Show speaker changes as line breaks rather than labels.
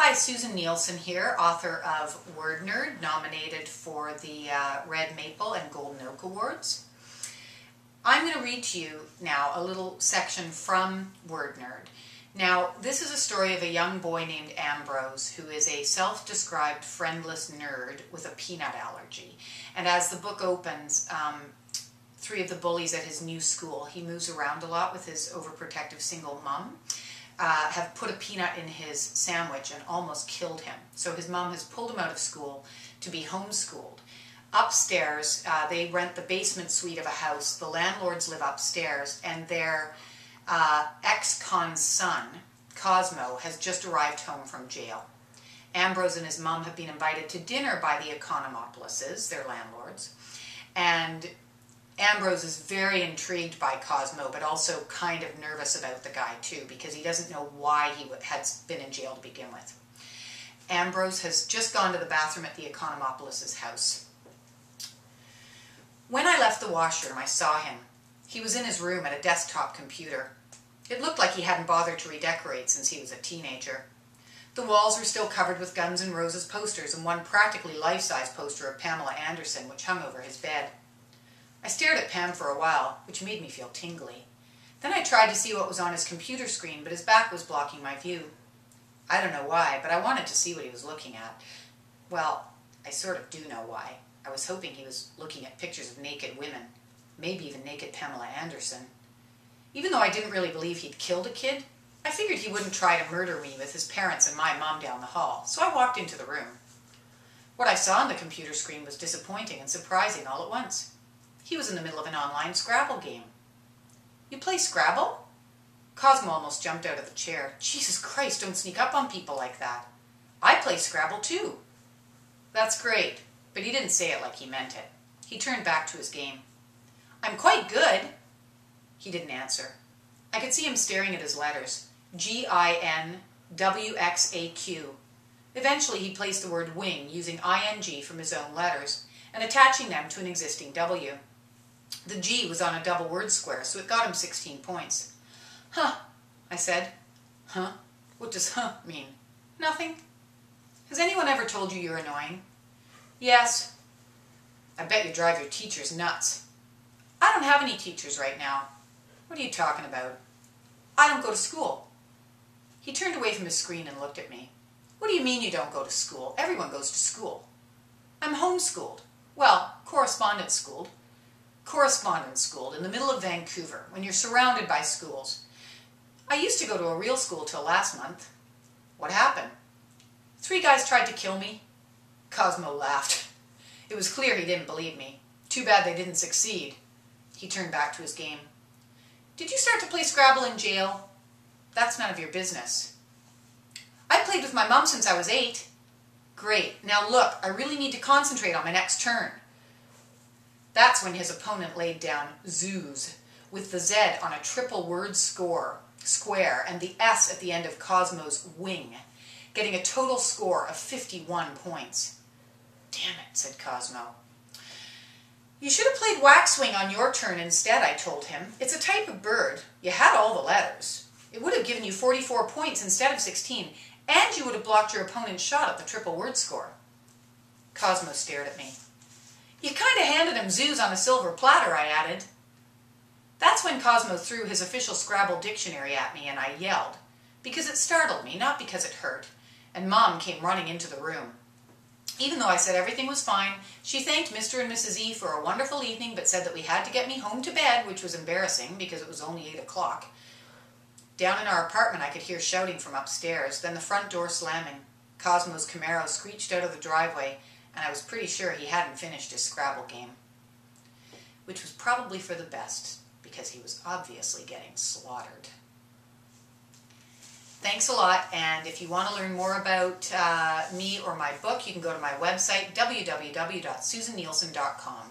Hi, Susin Nielsen here, author of Word Nerd, nominated for the Red Maple and Golden Oak Awards. I'm going to read to you now a little section from Word Nerd. Now, this is a story of a young boy named Ambrose who is a self-described friendless nerd with a peanut allergy. And as the book opens, three of the bullies at his new school, he moves around a lot with his overprotective single mom, have put a peanut in his sandwich and almost killed him. So his mom has pulled him out of school to be homeschooled. Upstairs, they rent the basement suite of a house. The landlords live upstairs, and their ex-con's son, Cosmo, has just arrived home from jail. Ambrose and his mom have been invited to dinner by the Economopolises, their landlords, and Ambrose is very intrigued by Cosmo, but also kind of nervous about the guy too, because he doesn't know why he had been in jail to begin with. Ambrose has just gone to the bathroom at the Economopolises' house. When I left the washroom, I saw him. He was in his room at a desktop computer. It looked like he hadn't bothered to redecorate since he was a teenager. The walls were still covered with Guns N' Roses posters and one practically life-size poster of Pamela Anderson, which hung over his bed. I stared at Pam for a while, which made me feel tingly. Then I tried to see what was on his computer screen, but his back was blocking my view. I don't know why, but I wanted to see what he was looking at. Well, I sort of do know why. I was hoping he was looking at pictures of naked women, maybe even naked Pamela Anderson. Even though I didn't really believe he'd killed a kid, I figured he wouldn't try to murder me with his parents and my mom down the hall, so I walked into the room. What I saw on the computer screen was disappointing and surprising all at once. He was in the middle of an online Scrabble game. You play Scrabble? Cosmo almost jumped out of the chair. Jesus Christ, don't sneak up on people like that. I play Scrabble too. That's great, but he didn't say it like he meant it. He turned back to his game. I'm quite good. He didn't answer. I could see him staring at his letters. G-I-N-W-X-A-Q. Eventually he placed the word wing using ing from his own letters and attaching them to an existing W. The G was on a double word square, so it got him 16 points. Huh, I said. Huh? What does huh mean? Nothing. Has anyone ever told you you're annoying? Yes. I bet you drive your teachers nuts. I don't have any teachers right now. What are you talking about? I don't go to school. He turned away from his screen and looked at me. What do you mean you don't go to school? Everyone goes to school. I'm homeschooled. Well, correspondence schooled in the middle of Vancouver, when you're surrounded by schools. I used to go to a real school till last month. What happened? 3 guys tried to kill me. Cosmo laughed. It was clear he didn't believe me. Too bad they didn't succeed. He turned back to his game. Did you start to play Scrabble in jail? That's none of your business. I played with my mom since I was 8. Great. Now look, I really need to concentrate on my next turn. That's when his opponent laid down zoos, with the Z on a triple word square, and the S at the end of Cosmo's wing, getting a total score of 51 points. Damn it, said Cosmo. You should have played waxwing on your turn instead, I told him. It's a type of bird. You had all the letters. It would have given you 44 points instead of 16, and you would have blocked your opponent's shot at the triple word score. Cosmo stared at me. You kind of handed him zoos on a silver platter, I added. That's when Cosmo threw his official Scrabble dictionary at me and I yelled, because it startled me, not because it hurt, and Mom came running into the room. Even though I said everything was fine, she thanked Mr. and Mrs. E for a wonderful evening, but said that we had to get me home to bed, which was embarrassing because it was only 8 o'clock. Down in our apartment I could hear shouting from upstairs, then the front door slamming. Cosmo's Camaro screeched out of the driveway, and I was pretty sure he hadn't finished his Scrabble game. Which was probably for the best, because he was obviously getting slaughtered. Thanks a lot, and if you want to learn more about me or my book, you can go to my website, www.susinnielsen.com.